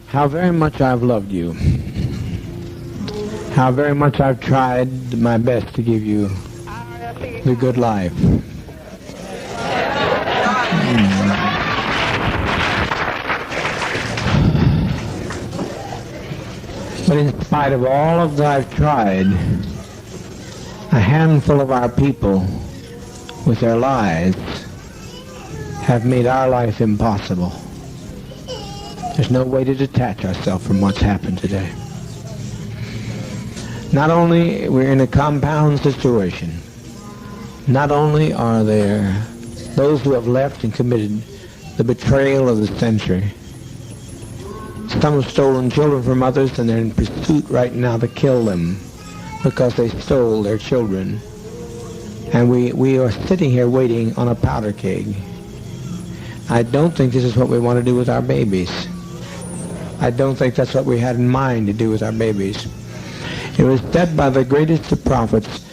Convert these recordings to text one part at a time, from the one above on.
how very much I've loved you, how very much I've tried my best to give you the good life. But in spite of all of that I've tried, a handful of our people, with their lies, have made our life impossible. There's no way to detach ourselves from what's happened today. Not only we're in a compound situation, not only are there those who have left and committed the betrayal of the century. Some have stolen children from others, and they're in pursuit right now to kill them because they stole their children. And we are sitting here waiting on a powder keg. I don't think this is what we want to do with our babies. I don't think that's what we had in mind to do with our babies. It was said by the greatest of prophets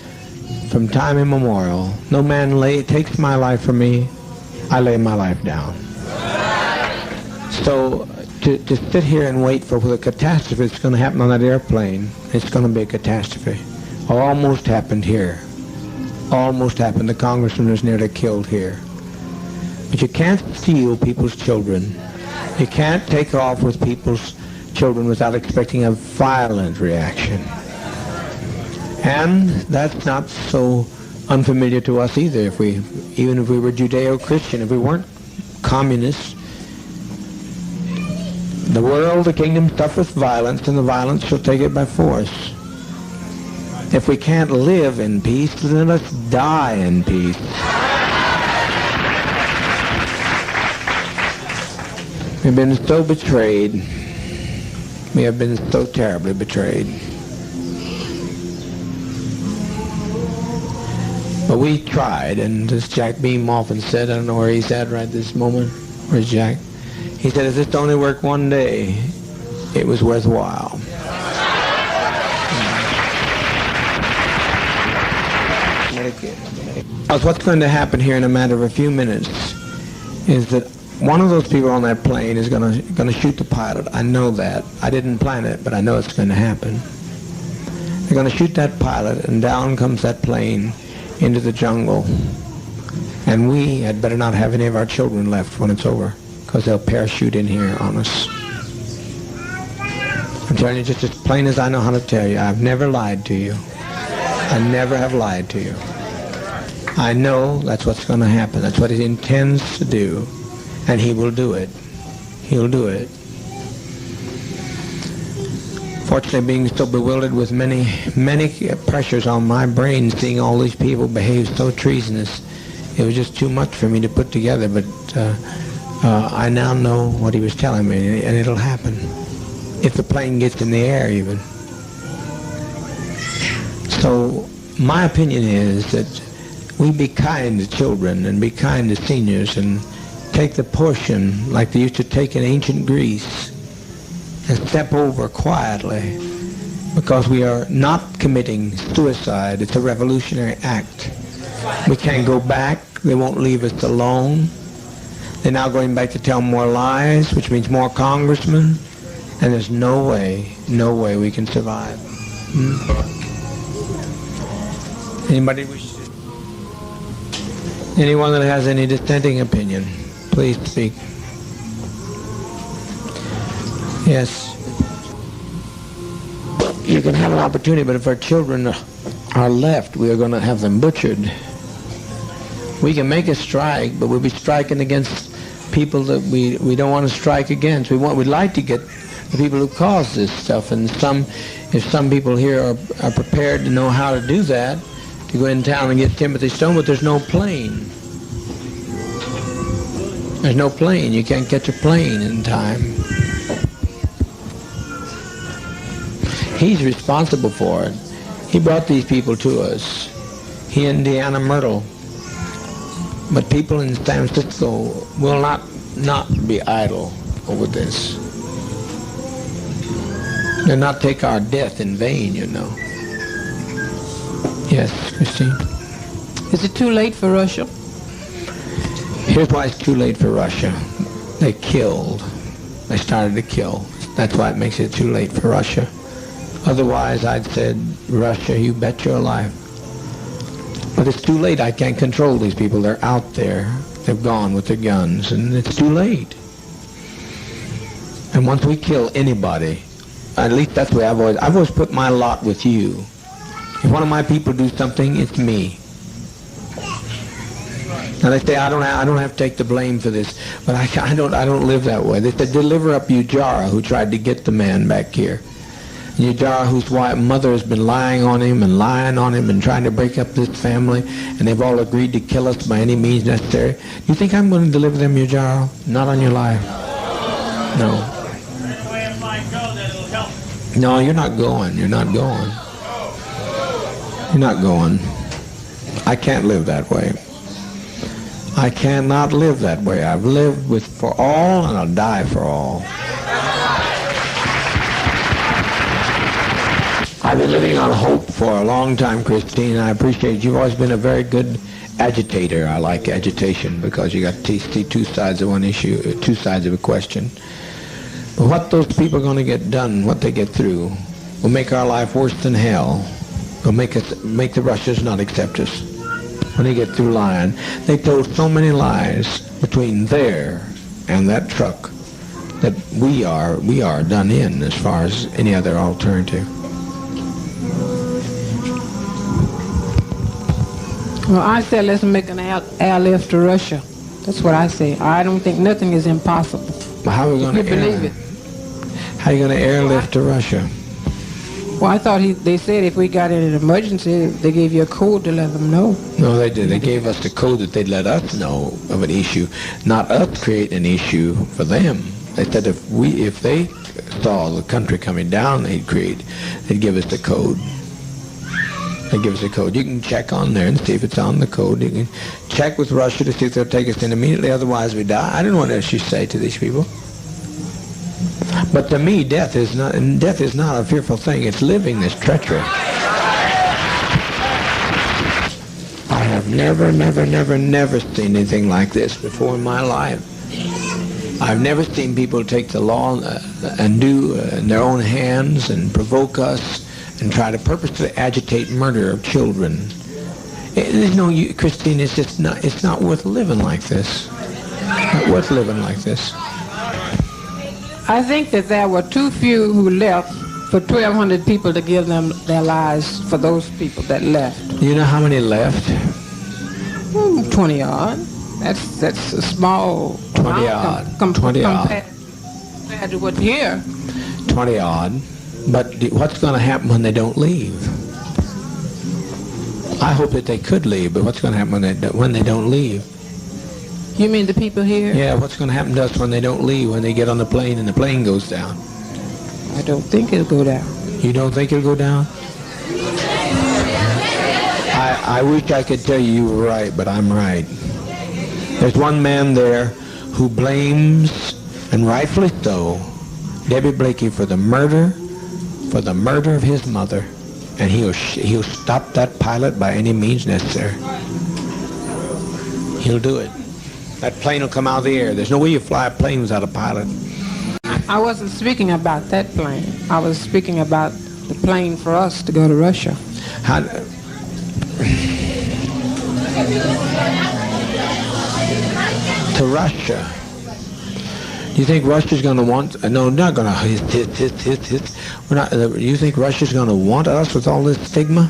from time immemorial, no man takes my life from me, I lay my life down. So to sit here and wait for the catastrophe that's going to happen on that airplane, it's going to be a catastrophe. Almost happened here. Almost happened. The congressman was nearly killed here. But you can't steal people's children. You can't take off with people's children without expecting a violent reaction. And that's not so unfamiliar to us either. Even if we were Judeo-Christian, if we weren't communists, the world, the kingdom suffereth violence, and the violence shall take it by force. If we can't live in peace, then let's die in peace. We've been so betrayed. We have been so terribly betrayed. But we tried, and as Jack Beam often said, I don't know where he's at right this moment. Where's Jack? He said, if this only worked one day, it was worthwhile. What's going to happen here in a matter of a few minutes is that one of those people on that plane is going to shoot the pilot. I know that. I didn't plan it, but I know it's going to happen. They're going to shoot that pilot, and down comes that plane into the jungle. And we had better not have any of our children left when it's over, because they'll parachute in here on us. I'm telling you just as plain as I know how to tell you. I've never lied to you. I never have lied to you. I know that's what's going to happen. That's what he intends to do. And he will do it. He'll do it. Fortunately, being so bewildered with many pressures on my brain, seeing all these people behave so treasonous, it was just too much for me to put together. But I now know what he was telling me, and it'll happen. If the plane gets in the air, even. So my opinion is that we be kind to children and be kind to seniors and take the portion like they used to take in ancient Greece and step over quietly, because we are not committing suicide. It's a revolutionary act. We can't go back. They won't leave us alone. They're now going back to tell more lies, which means more congressmen, and there's no way we can survive. Anybody wish to? Anyone that has any dissenting opinion, please speak. Yes. You can have an opportunity, but if our children are left, we are going to have them butchered. We can make a strike, but we'll be striking against people that we don't want to strike against. We'd like to get the people who cause this stuff, and if some people here are prepared to know how to do that, to go in town and get Timothy Stone, but there's no plane. There's no plane. You can't catch a plane in time. He's responsible for it. He brought these people to us. He and Deanna Myrtle. But people in San Francisco will not be idle over this. They'll not take our death in vain, you know. Yes, Christine? Is it too late for Russia? Here's why it's too late for Russia. They killed. They started to kill. It's That's why it makes it too late for Russia. Otherwise, I'd said, Russia, you bet your life. But it's too late. I can't control these people. They're out there. They've gone with their guns, and it's too late. And once we kill anybody, at least that's the way I've always put my lot with you. If one of my people do something, it's me. Now they say I don't have to take the blame for this, but I don't live that way. They said deliver up Ujara, who tried to get the man back here. Ujara, whose mother has been lying on him and trying to break up this family, and they've all agreed to kill us by any means necessary. Do you think I'm going to deliver them, Ujara? Not on your life. No. No, you're not going. You're not going. You're not going. I can't live that way. I cannot live that way. I've lived for all, and I'll die for all. I've been living on hope for a long time, Christine, and I appreciate you've always been a very good agitator. I like agitation because you got to see two sides of one issue, two sides of a question. But what those people are going to get done, what they get through, will make our life worse than hell. Will make the Russians not accept us when they get through lying. They told so many lies between there and that truck that we are done in as far as any other alternative. Well, I said let's make an airlift to Russia. That's what I say. I don't think nothing is impossible. How are we going to believe it? How are you going to airlift to Russia? Well, I thought they said if we got in an emergency, they gave you a code to let them know. No, they did. They gave us the code that they'd let us know of an issue, not us create an issue for them. They said if they saw the country coming down, they'd give us the code. They give us a code. You can check on there and see if it's on the code. You can check with Russia to see if they'll take us in immediately, otherwise we die. I don't know what else you say to these people. But to me, death is not a fearful thing. It's living this treachery. I have never seen anything like this before in my life. I've never seen people take the law and do in their own hands and provoke us and try to purposely agitate murder of children. There's no, Christine, it's not worth living like this. Not worth living like this. I think that there were too few who left for 1,200 people to give them their lives for those people that left. You know how many left? 20 odd. That's a small 20 odd. Compared to what's here. 20 odd. But what's going to happen when they don't leave? I hope that they could leave, but what's going to happen when they don't leave? You mean the people here? Yeah, what's going to happen to us when they don't leave, when they get on the plane and the plane goes down? I don't think it'll go down. You don't think it'll go down? I wish I could tell you were right, but I'm right. There's one man there who blames, and rightfully so, Debbie Blakey for the murder of his mother, and he'll stop that pilot by any means necessary. He'll do it. That plane will come out of the air. There's no way you fly a plane without a pilot. I wasn't speaking about that plane. I was speaking about the plane for us to go to Russia. To Russia. Do you think Russia's going to want? No, not going to. We're not. Do you think Russia's going to want us with all this stigma?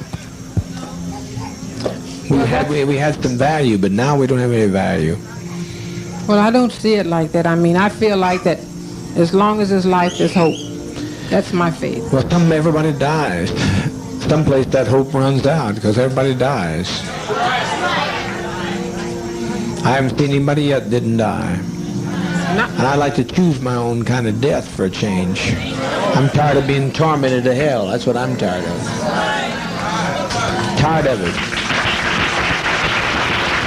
We had some value, but now we don't have any value. Well, I don't see it like that. I mean, I feel like that as long as there's life, there's hope. That's my faith. Well, everybody dies. Someplace that hope runs out because everybody dies. I haven't seen anybody yet that didn't die. And I like to choose my own kind of death for a change. I'm tired of being tormented to hell. That's what I'm tired of. Tired of it.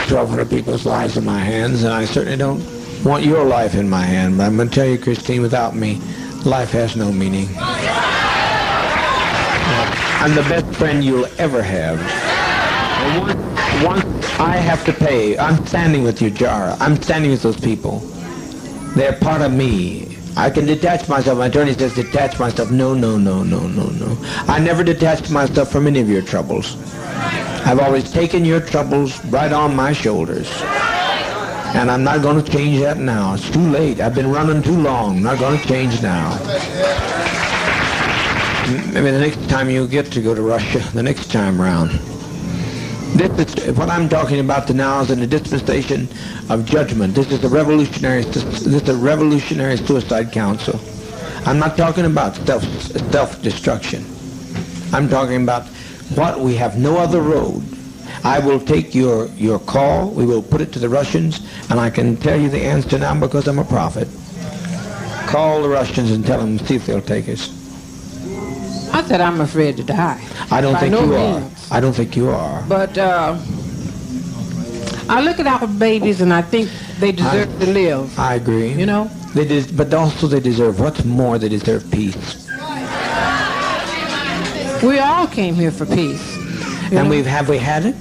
1,200 people's lives in my hands, and I certainly don't want your life in my hand. But I'm going to tell you, Christine, without me, life has no meaning. I'm the best friend you'll ever have. And once I have to pay, I'm standing with you, Jara. I'm standing with those people. They're part of me. I can detach myself. My attorney says detach myself. No, no, no, no, no, no. I never detached myself from any of your troubles. I've always taken your troubles right on my shoulders. And I'm not going to change that now. It's too late. I've been running too long. I'm not going to change now. Maybe the next time you get to go to Russia, the next time around. This is what I'm talking about now is in the dispensation of judgment. This is a revolutionary suicide council. I'm not talking about self-destruction. I'm talking about what we have no other road. I will take your call. We will put it to the Russians, and I can tell you the answer now because I'm a prophet. Call the Russians and tell them, see if they'll take us. I said I'm afraid to die. I don't think you are. Means. I don't think you are. But I look at our babies and I think they deserve to live. I agree. You know? But also they deserve, what's more, they deserve peace. We all came here for peace. And have we had it?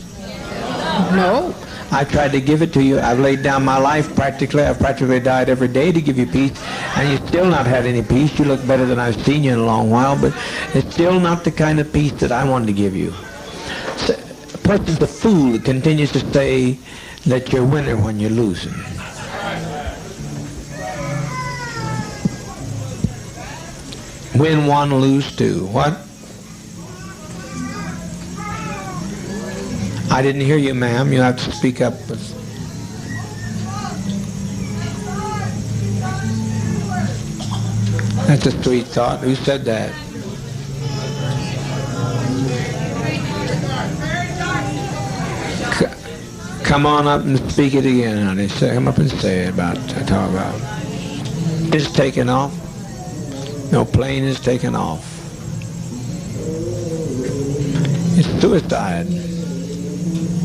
No. I tried to give it to you. I've laid down my life practically. I've practically died every day to give you peace. And you've still not had any peace. You look better than I've seen you in a long while, but it's still not the kind of peace that I wanted to give you. So, a person's a fool that continues to say that you're a winner when you're losing. Win one, lose two. What? I didn't hear you, ma'am. You have to speak up. That's a sweet thought. Who said that? Come on up and speak it again, honey. Come up and say it talk about. It's taken off. No plane is taken off. It's suicide.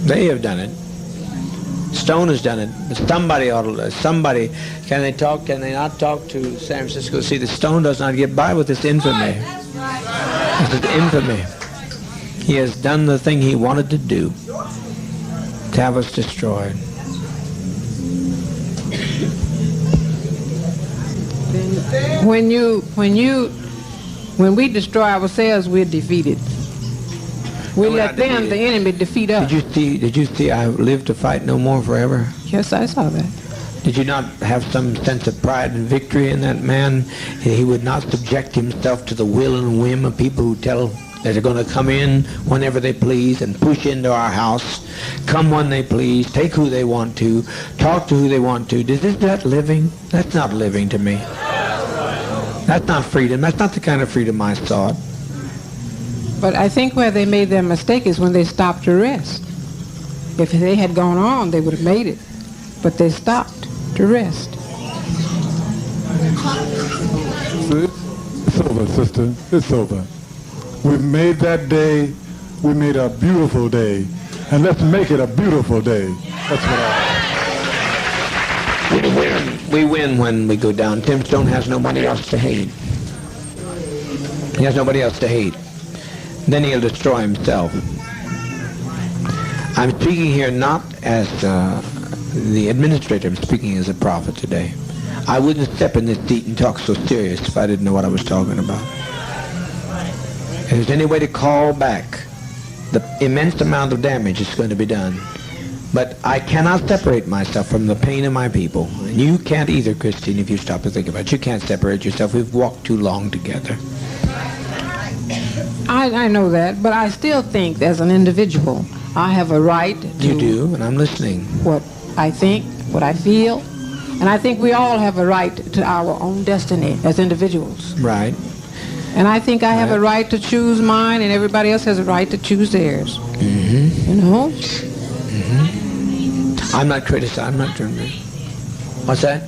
They have done it. Stone has done it. But somebody ought to. Somebody. Can they not talk to San Francisco? See, the Stone does not get by with this infamy. This is infamy. He has done the thing he wanted to do. To have us destroyed. When we destroy ourselves, we're defeated. We let the enemy defeat us. Did you see I live to fight no more forever? Yes, I saw that. Did you not have some sense of pride and victory in that man? He would not subject himself to the will and whim of people who tell that they're going to come in whenever they please and push into our house, come when they please, take who they want to, talk to who they want to. Is that living? That's not living to me. That's not freedom. That's not the kind of freedom I sought. But I think where they made their mistake is when they stopped to rest. If they had gone on, they would have made it. But they stopped to rest. It's over, sister. It's over. We've made that day. We made a beautiful day. And let's make it a beautiful day. That's what We win when we go down. Tim Stone has nobody else to hate. He has nobody else to hate. Then he'll destroy himself. I'm speaking here not as the administrator. I'm speaking as a prophet today. I wouldn't step in this seat and talk so serious if I didn't know what I was talking about. If there's any way to call back the immense amount of damage that's going to be done. But I cannot separate myself from the pain of my people. And you can't either, Christine, if you stop to think about it. You can't separate yourself. We've walked too long together. I know that, but I still think as an individual, I have a right to... You do, and I'm listening. What I think, what I feel, and I think we all have a right to our own destiny as individuals. Right. And I think I have a right to choose mine, and everybody else has a right to choose theirs. Mm-hmm. You know? Mm-hmm. I'm not criticizing. I'm not doing this. What's that?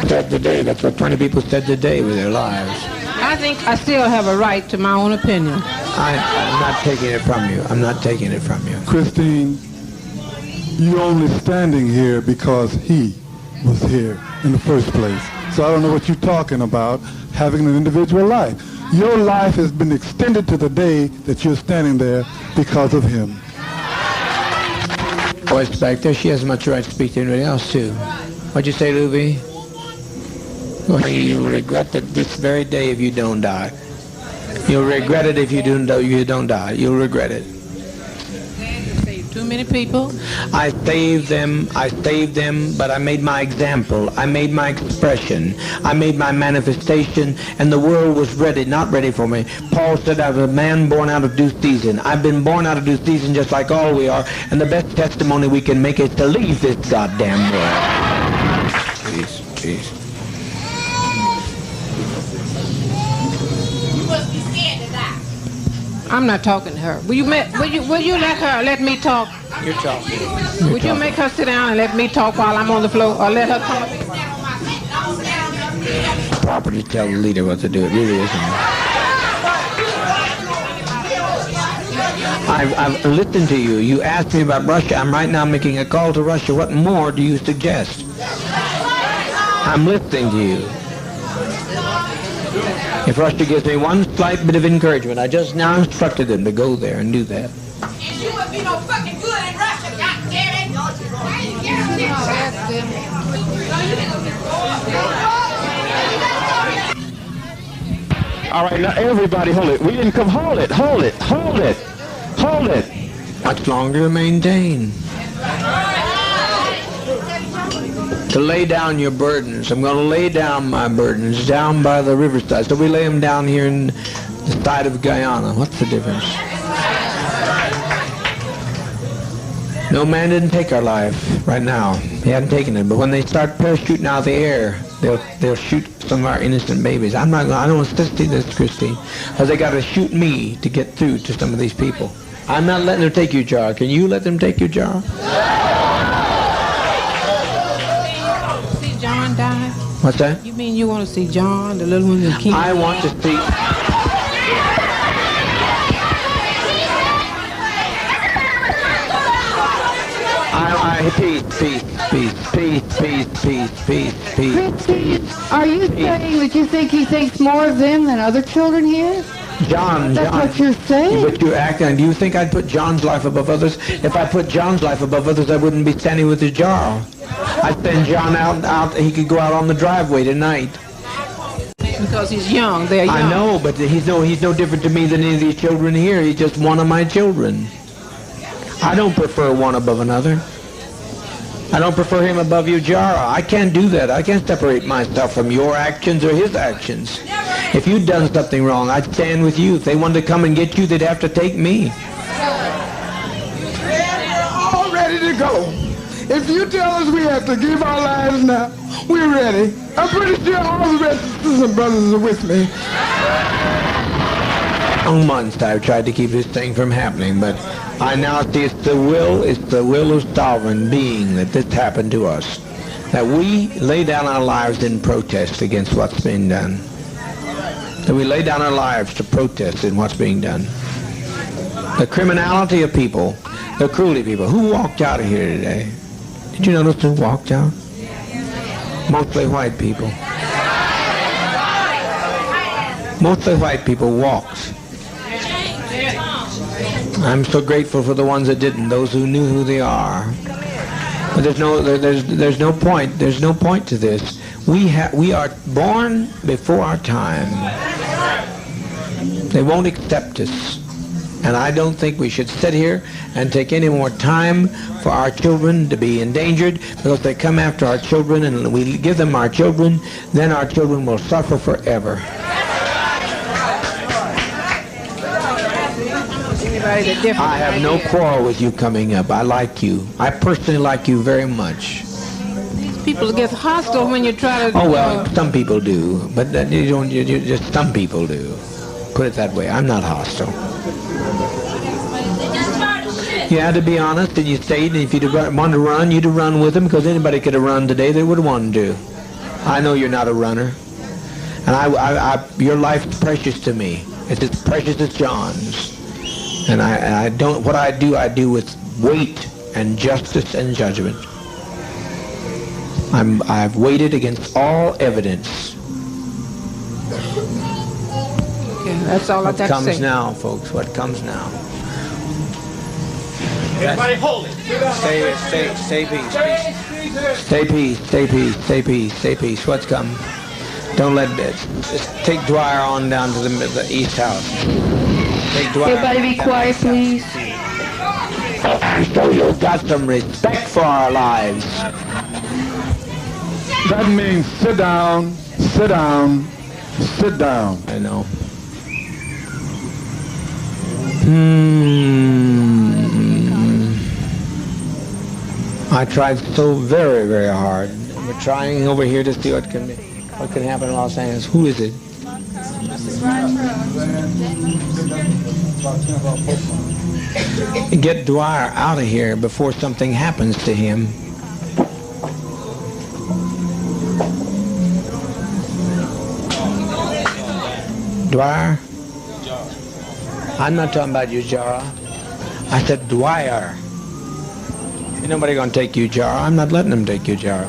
Said today. That's what 20 people said today with their lives. I think I still have a right to my own opinion. I'm not taking it from you. I'm not taking it from you. Christine, you're only standing here because he was here in the first place. So I don't know what you're talking about, having an individual life. Your life has been extended to the day that you're standing there because of him. Voice back there, she has much right to speak to anybody else too. What'd you say, Luby? Well, you'll regret it this very day if you don't die. You'll regret it if you don't die. You'll regret it. Too many people. I saved them, but I made my example. I made my expression. I made my manifestation, and the world was ready, not ready for me. Paul said, I was a man born out of due season. I've been born out of due season just like all we are, and the best testimony we can make is to leave this goddamn world. Jeez. I'm not talking to her. Will you let me talk? You're talking. Would you make her sit down and let me talk while I'm on the floor, or let her come up? Proper to tell the leader what to do. It really isn't. I've listened to you. You asked me about Russia. I'm right now making a call to Russia. What more do you suggest? I'm listening to you. If Russia gives me one slight bit of encouragement, I just now instructed them to go there and do that. And you would be no fucking good in Russia, goddammit! All right, now everybody hold it. We didn't come, hold it. Much longer to maintain. To lay down your burdens. I'm going to lay down my burdens down by the riverside. So we lay them down here in the side of Guyana. What's the difference? No man didn't take our life right now. He hadn't taken it. But when they start parachuting out of the air, they'll shoot some of our innocent babies. I don't want to see this, Christine, because they got to shoot me to get through to some of these people. I'm not letting them take your jar. Can you let them take your jar? Die? What's that? You mean you want to see John, the little one, and King? I want to see. Christine, are you saying that you think he thinks more of them than other children here? John. That's what you're saying. But you're acting. Do you think I'd put John's life above others? If I put John's life above others, I wouldn't be standing with his jar. I'd send John out. He could go out on the driveway tonight. Because he's young. They're young. I know, but he's no different to me than any of these children here. He's just one of my children. I don't prefer one above another. I don't prefer him above your jar. I can't do that. I can't separate myself from your actions or his actions. If you'd done something wrong, I'd stand with you. If they wanted to come and get you, they'd have to take me. We're all ready to go. If you tell us we have to give our lives now, we're ready. I'm pretty sure all the rest of the sisters and brothers are with me. Months I've tried to keep this thing from happening, but I now see it's the will of sovereign being that this happened to us. That we lay down our lives in protest against what's being done. That we lay down our lives to protest in what's being done. The criminality of people, the cruelty of people. Who walked out of here today? Did you notice who walked out? Mostly white people. Mostly white people walked. I'm so grateful for the ones that didn't, those who knew who they are. But there's no point to this. We are born before our time. They won't accept us. And I don't think we should sit here and take any more time for our children to be endangered, because if they come after our children and we give them our children, then our children will suffer forever. I have no quarrel with you coming up. I like you. I personally like you very much. People get hostile when you try to... Oh, well, some people do. But you just some people do. Put it that way. I'm not hostile. You had to be honest, and you stayed, and if you wanted to run, you'd have run with them, because anybody could have run today. They would have wanted to. I know you're not a runner. And your life's precious to me. It's as precious as John's. And I don't, what I do with weight and justice and judgment. I've weighted against all evidence. That's all I What got to comes say. now, folks? What comes now? Everybody hold it. Stay peace. Stay peace. Stay peace. Stay peace. Stay peace. What's come? Don't let it. Just take Dwyer on down to the east house. Take Dwyer. Everybody be quiet, please. So you've got some respect for our lives. That means sit down, sit down, sit down. I know. I tried so very, very hard. We're trying over here to see what can happen in Los Angeles. Who is it? Get Dwyer out of here before something happens to him. Dwyer? I'm not talking about you, Jara. I said Dwyer. Ain't nobody gonna take you, Jara. I'm not letting them take you, Jara.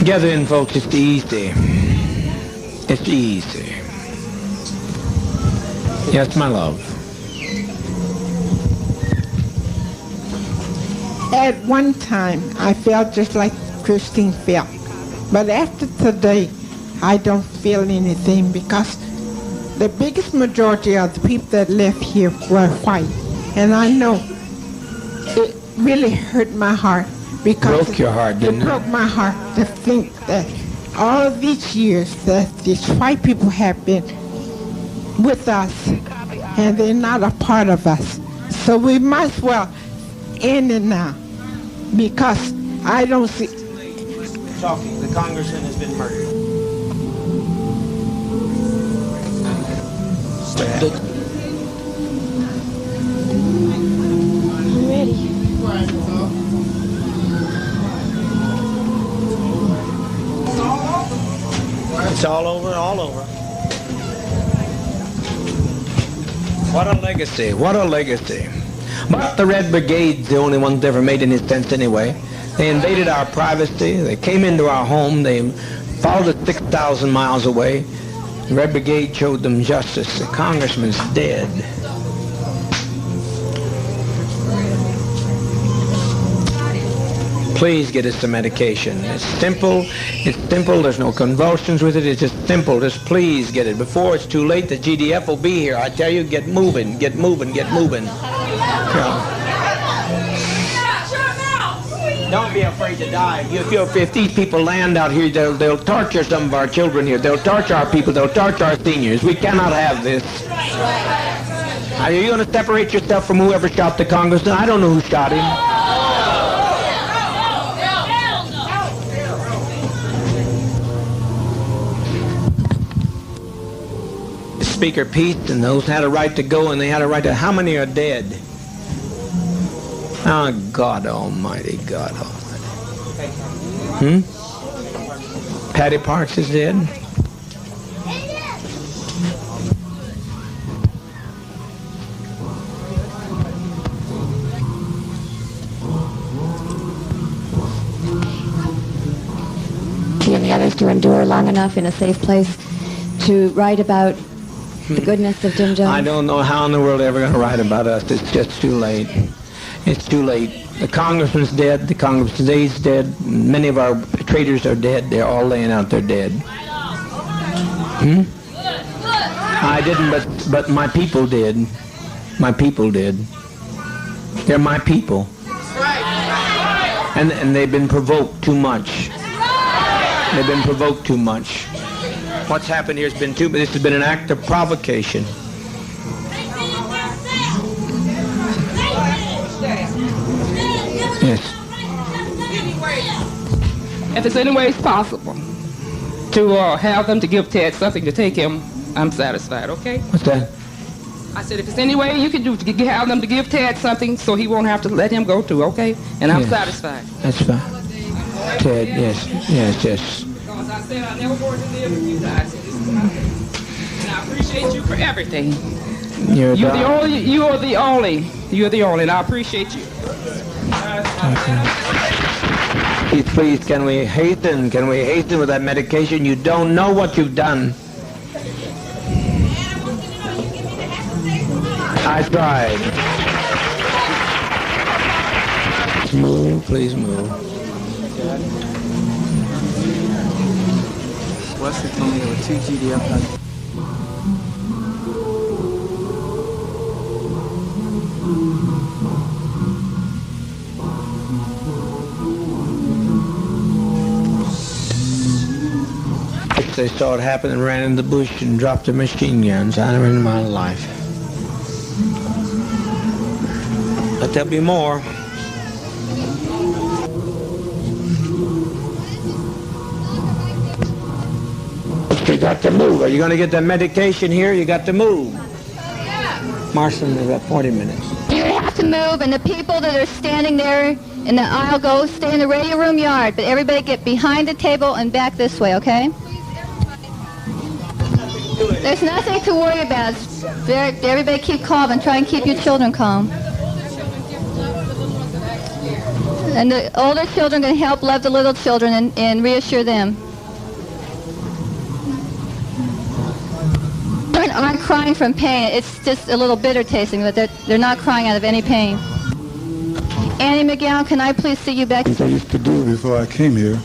Gather in, folks. It's easy. It's easy. Yes, my love. At one time, I felt just like Christine felt. But after today, I don't feel anything because the biggest majority of the people that left here were white. And I know it really hurt my heart because Broke your heart, didn't it? It broke my heart to think that all of these years that these white people have been with us and they're not a part of us. So we might as well end it now because I don't see... Talking. The Congressman has been murdered. It's all over, all over. What a legacy, what a legacy. But the Red Brigade's the only ones that ever made any sense anyway. They invaded our privacy, they came into our home, they followed us 6,000 miles away. The Red Brigade showed them justice. The Congressman's dead. Please get us some medication. It's simple, there's no convulsions with it, it's just simple. Just please get it. Before it's too late, the GDF will be here. I tell you, get moving, get moving, get moving. Yeah. Don't be afraid to die. If these people land out here, they'll torture some of our children here. They'll torture our people. They'll torture our seniors. We cannot have this. Are you going to separate yourself from whoever shot the congressman? I don't know who shot him. Speaker Pete and those had a right to go, and they had a right to... How many are dead? Oh, God Almighty, God Almighty. Patty Parks is dead? And the others to endure long enough in a safe place to write about the goodness of Jim Jones? I don't know how in the world they're ever going to write about us. It's just too late. It's too late. The Congressman's dead. The Congressman today's dead. Many of our traitors are dead. They're all laying out there dead. I didn't, but my people did. My people did. They're my people. And they've been provoked too much. They've been provoked too much. What's happened here has been this has been an act of provocation. Yes. If it's any way possible to have them to give Ted something to take him, I'm satisfied, okay? What's that? I said, if there's any way you can do to have them to give Ted something so he won't have to let him go too, okay? And I'm satisfied. That's fine. Ted, yes. Because I said I never wanted to live with you guys. And I appreciate you for everything. You're the only, and I appreciate you. Okay. Please, can we hasten? Can we hasten with that medication? You don't know what you've done. I tried. Move, please move. Wesley told me there were 2 GDF. They saw it happen and ran in the bush and dropped their machine guns. I never in my life. But there'll be more. You got to move. Are you going to get the medication here? You got to move. Marston, there's about 40 minutes. You have to move, and the people that are standing there in the aisle go stay in the radio room yard, but everybody get behind the table and back this way, okay? There's nothing to worry about. Everybody keep calm and try and keep your children calm. And the older children can help love the little children and reassure them. Children aren't crying from pain. It's just a little bitter tasting, but they're not crying out of any pain. Annie McGowan, can I please see you back? Things I used to do before I came here.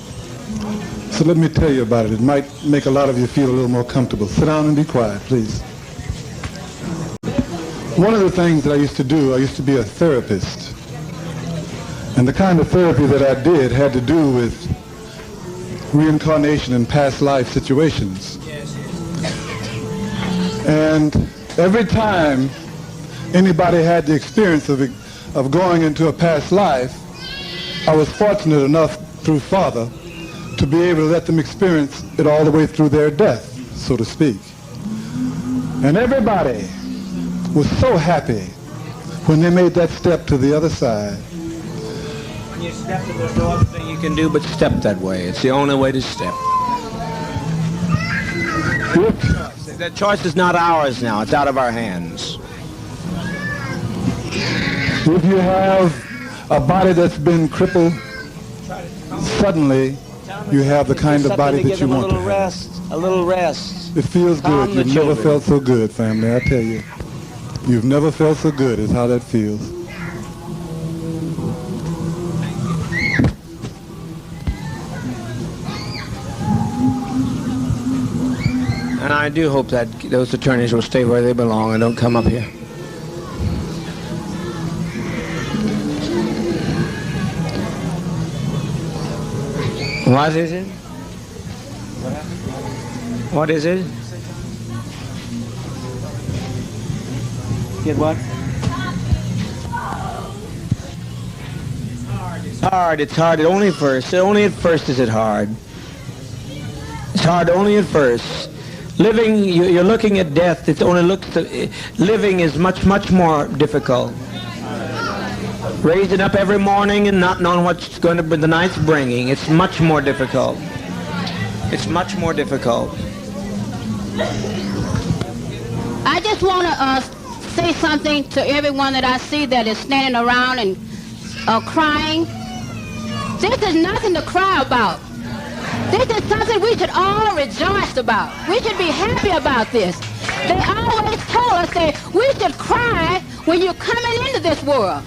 So let me tell you about it. It might make a lot of you feel a little more comfortable. Sit down and be quiet, please. One of the things that I used to do, I used to be a therapist. And the kind of therapy that I did had to do with reincarnation and past life situations. And every time anybody had the experience of going into a past life, I was fortunate enough through Father to be able to let them experience it all the way through their death, so to speak. And everybody was so happy when they made that step to the other side. When you step to there's no other thing you can do but step that way. It's the only way to step. That choice is not ours now. It's out of our hands. If you have a body that's been crippled, suddenly you have the kind of body that you want to have. A little rest. It feels good. You've never felt so good, family, I tell you. You've never felt so good is how that feels. And I do hope that those attorneys will stay where they belong and don't come up here. What is it? What is it? Get what? It's hard. Only at first. Only at first is it hard. It's hard only at first. Living, you're looking at death. It only living is much more difficult. Raising up every morning and not knowing what's going to be the night's bringing. It's much more difficult. It's much more difficult. I just want to say something to everyone that I see that is standing around and crying. This is nothing to cry about. This is something we should all rejoice about. We should be happy about this. They always told us that we should cry when you're coming into this world.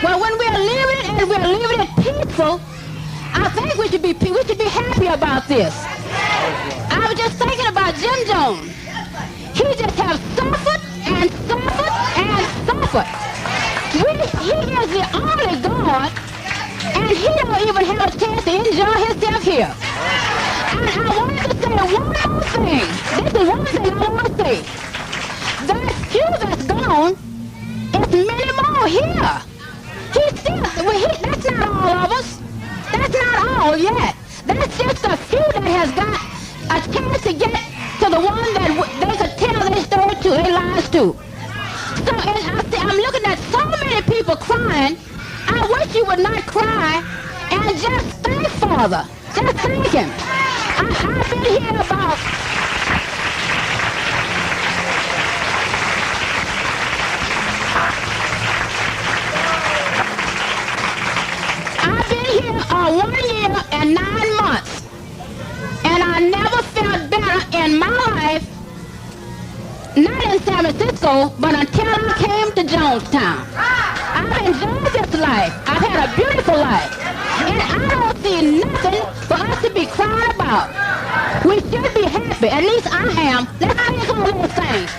Well, when we're living and we're living it peaceful, I think we should be happy about this. I was just thinking about Jim Jones. He just has suffered and suffered and suffered. He is the only God, and he don't even have a chance to enjoy himself here. And I wanted to say one more thing. This is one thing I want to say. That few that's gone, it's many more here. That's not all of us. That's not all yet. That's just a few that has got a chance to get to the one that they could tell their story to, their lives to. So I'm looking at so many people crying. I wish you would not cry and just thank Father. Just thank him. I've been here about... I've been here 1 year and 9 months. And I never felt better in my life, not in San Francisco, but until I came to Jonestown. I've enjoyed this life. I've had a beautiful life. And I don't see nothing for us to be crying about. We should be happy. At least I am. Let's sing some little things.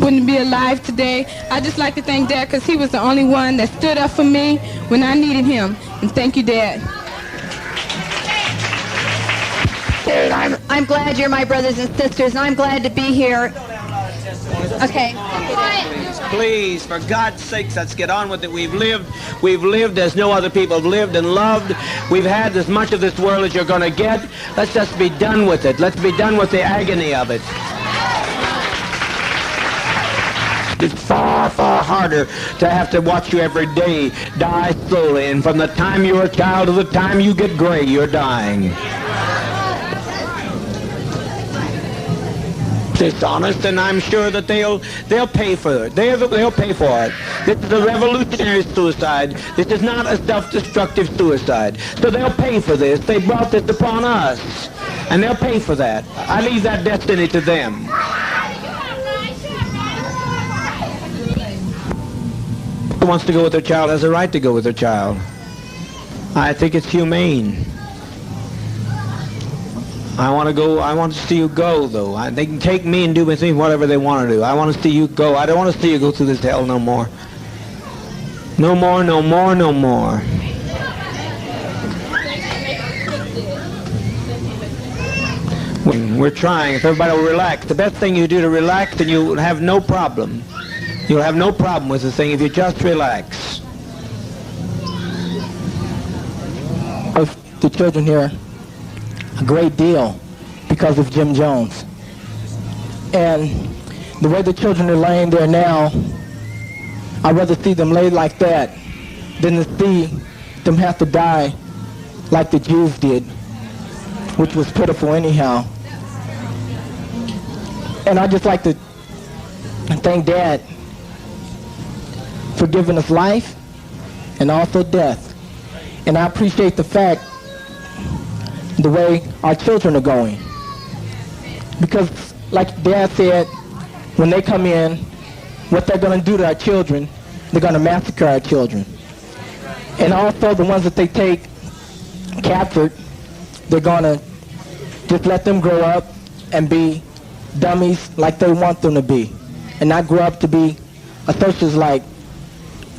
Wouldn't be alive today. I just like to thank Dad because he was the only one that stood up for me when I needed him. And thank you, Dad. I'm glad you're my brothers and sisters, and I'm glad to be here. Okay. Please, for God's sakes, let's get on with it. We've lived as no other people have lived and loved. We've had as much of this world as you're going to get. Let's just be done with it. Let's be done with the agony of it. It's far, far harder to have to watch you every day die slowly. And from the time you're a child to the time you get gray, you're dying. Dishonest, and I'm sure that they'll pay for it. They'll pay for it. This is a revolutionary suicide. This is not a self-destructive suicide. So they'll pay for this. They brought this upon us, and they'll pay for that. I leave that destiny to them. Who wants to go with their child has a right to go with their child. I think it's humane. I want to go. I want to see you go, though. They can take me and do with me whatever they want to do. I want to see you go. I don't want to see you go through this hell no more. No more, no more, no more. We're trying. If everybody will relax. The best thing you do to relax, then you'll have no problem. You'll have no problem with the thing if you just relax. Of the children here, a great deal because of Jim Jones. And the way the children are laying there now, I'd rather see them lay like that than to see them have to die like the Jews did, which was pitiful anyhow. And I'd just like to thank Dad for giving us life and also death. And I appreciate the fact the way our children are going. Because like Dad said, when they come in, what they're going to do to our children, they're going to massacre our children. And also the ones that they take captured, they're going to just let them grow up and be dummies like they want them to be. And not grow up to be associates like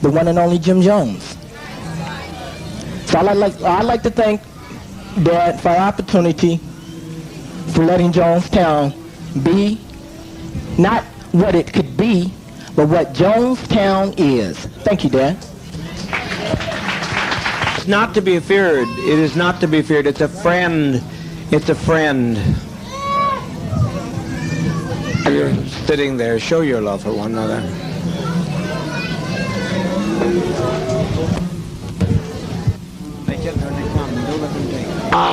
the one and only Jim Jones. So I'd like to thank Dad for our opportunity for letting Jonestown be not what it could be, but what Jonestown is. Thank you, Dad. It's not to be feared. It is not to be feared. It's a friend. It's a friend. You're sitting there. Show your love for one another.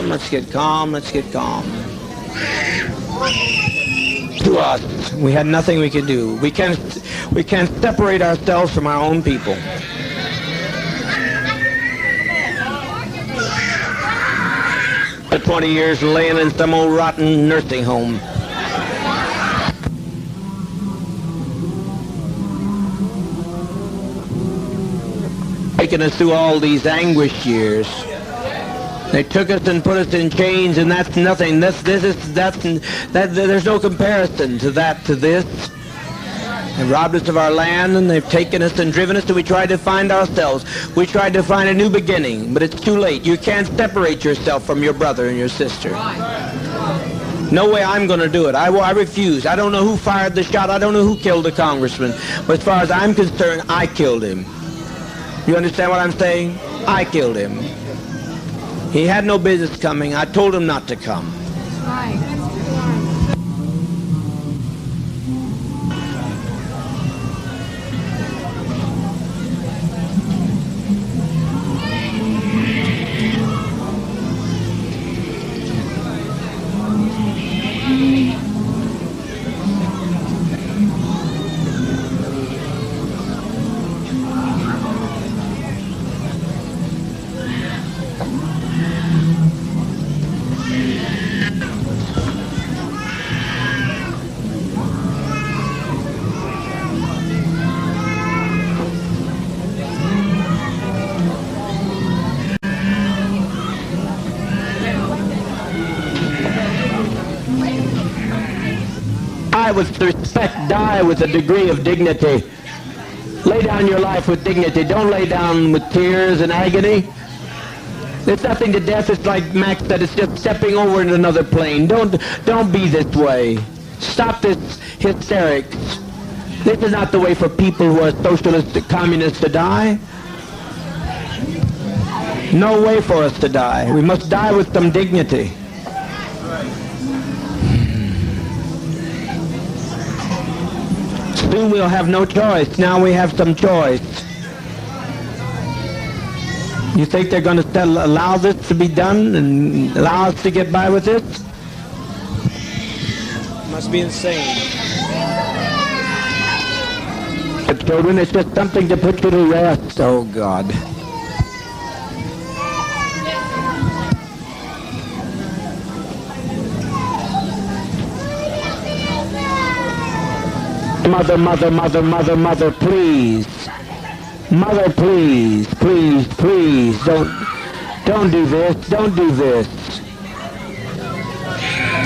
Let's get calm. Let's get calm. To us, we had nothing we could do. We can't separate ourselves from our own people. For 20 years laying in some old rotten nursing home. Taking us through all these anguish years. They took us and put us in chains, and that's nothing. There's no comparison to that, to this. They robbed us of our land, and they've taken us and driven us, and we tried to find ourselves. We tried to find a new beginning, but it's too late. You can't separate yourself from your brother and your sister. No way I'm going to do it. I refuse. I don't know who fired the shot. I don't know who killed the congressman. But as far as I'm concerned, I killed him. You understand what I'm saying? I killed him. He had no business coming. I told him not to come. Die with respect. Die with a degree of dignity. Lay down your life with dignity. Don't lay down with tears and agony. There's nothing to death. It's like Max said, it's just stepping over into another plane. Don't be this way. Stop this hysterics. This is not the way for people who are socialists, communists to die. No way for us to die. We must die with some dignity. Soon we'll have no choice. Now we have some choice. You think they're going to allow this to be done and allow us to get by with this? Must be insane. But children, it's just something to put you to rest. Oh, God. Mother, mother, mother, mother, mother, please. Mother, please, please, please, don't do this, don't do this.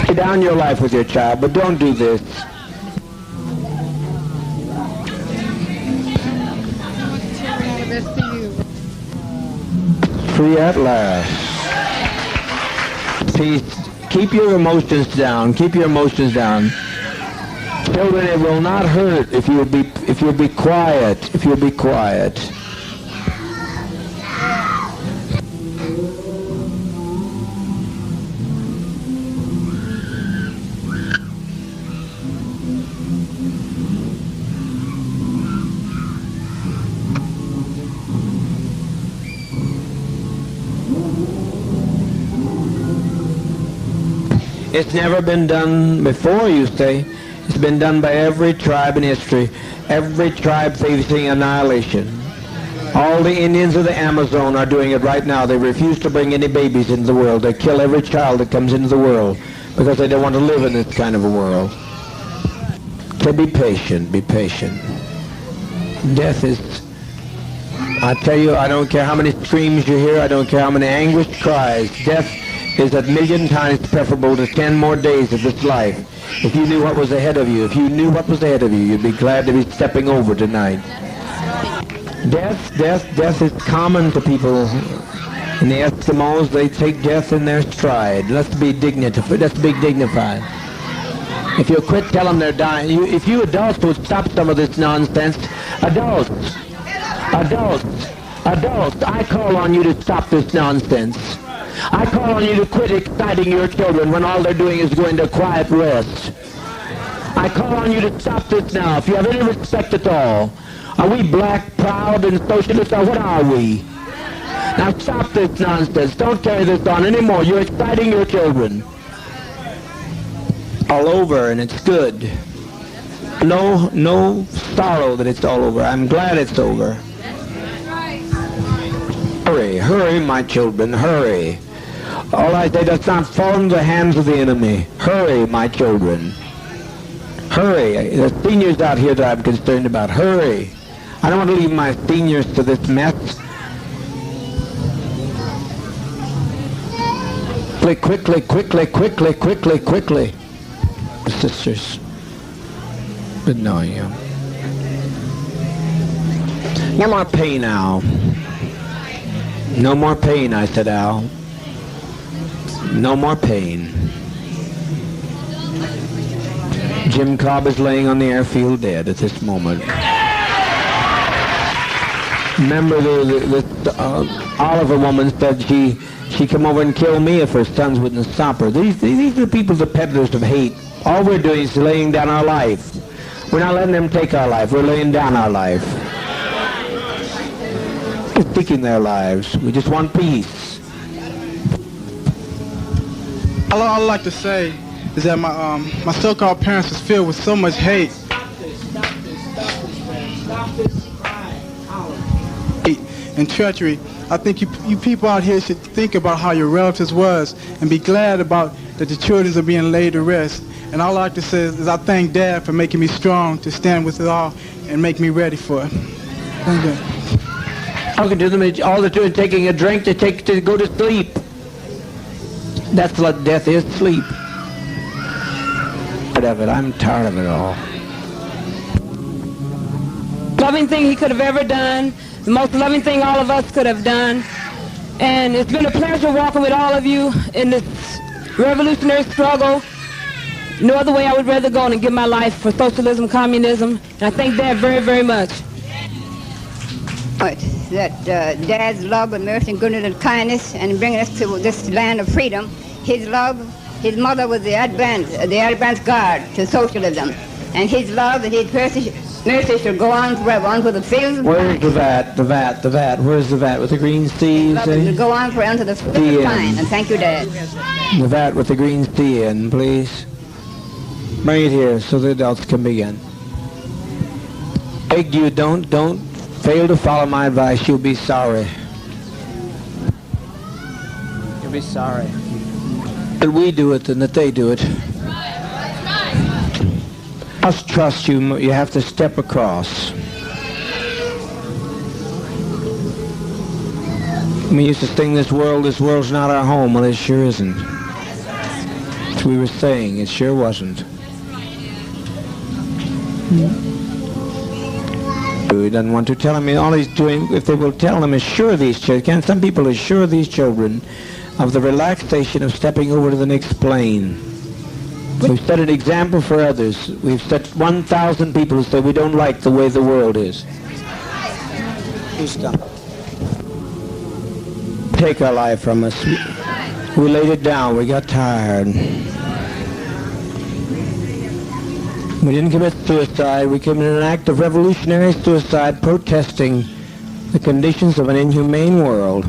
Lay down your life with your child, but don't do this. Free at last. Please, keep your emotions down, keep your emotions down. Children, it will not hurt if you'll be quiet. If you'll be quiet. It's never been done before, you say. It's been done by every tribe in history. Every tribe facing annihilation. All the Indians of the Amazon are doing it right now. They refuse to bring any babies into the world. They kill every child that comes into the world because they don't want to live in this kind of a world. So be patient, be patient. Death is, I tell you, I don't care how many screams you hear, I don't care how many anguished cries. Death is a million times preferable to 10 more days of this life. If you knew what was ahead of you, if you knew what was ahead of you, you'd be glad to be stepping over tonight. Death is common to people. And the Eskimos, they take death in their stride. Let's be dignified. Let's be dignified. If you quit telling them they're dying, if you adults would stop some of this nonsense, adults, I call on you to stop this nonsense. I call on you to quit exciting your children when all they're doing is going to quiet rest. I call on you to stop this now. If you have any respect at all, are we black, proud, and socialist, or what are we? Now stop this nonsense. Don't carry this on anymore. You're exciting your children. All over, and it's good. No sorrow that it's all over. I'm glad it's over. Hurry, hurry, my children, hurry. All I say, does not fall into the hands of the enemy. Hurry, my children. Hurry. The seniors out here that I'm concerned about. Hurry. I don't want to leave my seniors to this mess. Quickly, quickly, quickly, quickly, quickly. Sisters, good knowing you. No more pain, Al. No more pain, I said, Al. No more pain. Jim Cobb is laying on the airfield dead at this moment. Remember, Oliver woman said she'd come over and kill me if her sons wouldn't stop her. These are the people, the peddlers of hate. All we're doing is laying down our life. We're not letting them take our life. We're laying down our life. We're seeking their lives. We just want peace. All I'd like to say is that my so-called parents was filled with so much hate. And treachery. I think you people out here should think about how your relatives was and be glad about that the children are being laid to rest. And all I like to say is I thank Dad for making me strong to stand with it all and make me ready for it. Thank you. Talking to them, all they're doing is taking a drink to go to sleep. That's what death is, sleep. I'm tired of it all. Loving thing he could have ever done, the most loving thing all of us could have done. And it's been a pleasure walking with all of you in this revolutionary struggle. No other way I would rather go than give my life for socialism, communism. And I thank Dad very, very much. That Dad's love and mercy and goodness and kindness and bringing us to this land of freedom. His love, his mother was the advance guard to socialism. And his love and his mercy should go on forever, on for the fields. Where's the vat? Where's the vat with the green C? Love to go on forever to the fields of pine. And thank you, Dad. The vat with the green C in, please. Bring it here so the adults can begin. Beg you, don't fail to follow my advice. You'll be sorry. You'll be sorry. That we do it and that they do it. Must trust you. You have to step across. We used to sing this world's not our home. Well, it sure isn't. As we were saying, it sure wasn't. He doesn't want to tell him. All he's doing, if they will tell him, assure these children. Some people assure these children of the relaxation of stepping over to the next plane. We've set an example for others. We've set 1,000 people who say we don't like the way the world is. Take our life from us. We laid it down. We got tired. We didn't commit suicide. We committed an act of revolutionary suicide protesting the conditions of an inhumane world.